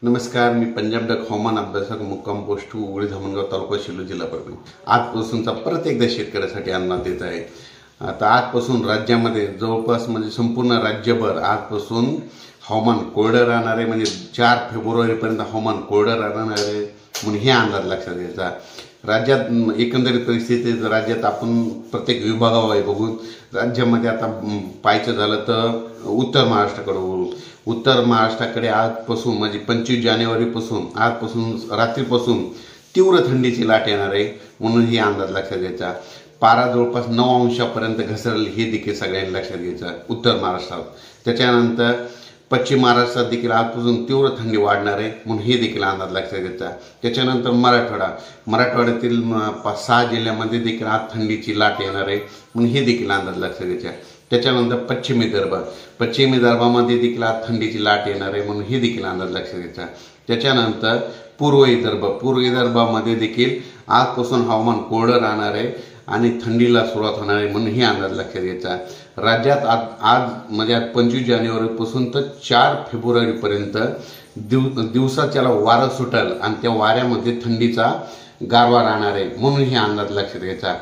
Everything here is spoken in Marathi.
नमस्कार, मी पंजाब डक हवामान अभ्यासक मुक्काम पोस्ट उघडी धामणगाव तालुका शिलो जिल्हा परभणी। आजपासूनचा परत एकदा शेतकऱ्यासाठी अन्नात येत आहे। आता आजपासून राज्यामध्ये जवळपास म्हणजे संपूर्ण राज्यभर आजपासून हवामान कोरडं राहणार आहे। म्हणजे 4 फेब्रुवारीपर्यंत हवामान कोरडं राहणार आहे म्हणून हे अंदाज लक्षात घ्यायचा। राज्यात एकंदरीत परिस्थिती राज्यात आपण प्रत्येक विभागावर बघून राज्यामध्ये आता पाहायचं झालं तर उत्तर महाराष्ट्राकडे वळू। उत्तर महाराष्ट्राकडे आजपासून म्हणजे 25 जानेवारीपासून आजपासून रात्रीपासून तीव्र थंडीची लाट येणार आहे म्हणून ही अंदाज लक्षात घ्यायचा। पारा जवळपास 9 अंशापर्यंत घसरेल हे देखील सगळ्यांनी लक्षात घ्यायचं उत्तर महाराष्ट्रात। त्याच्यानंतर पश्चिम महाराष्ट्रात देखील आजपासून तीव्र थंडी वाढणार आहे म्हणून हे देखील अंदाज लक्षात घ्यायचा। त्याच्यानंतर मराठवाड्यातील 5-6 जिल्ह्यामध्ये देखील आज थंडीची लाट येणार आहे म्हणून हे देखील अंदाज लक्षात घ्यायचा। त्याच्यानंतर पश्चिम विदर्भामध्ये देखील आज थंडीची लाट येणार आहे म्हणून हे देखील अंदाज लक्षात घ्यायचा। त्याच्यानंतर पूर्व विदर्भामध्ये देखील आजपासून हवामान कोरडं राहणार आहे आणि थंडीला सुरुवात होणार आहे म्हणून हे अंदाज लक्षात घ्यायचा। राज्यात आज म्हणजे 25 जानेवारीपासून तर 4 फेब्रुवारीपर्यंत दिवसाच्याला वारं सुटेल आणि त्या वाऱ्यामध्ये थंडीचा गारवा राहणार आहे म्हणून हे अंदाज लक्षात घ्यायचा।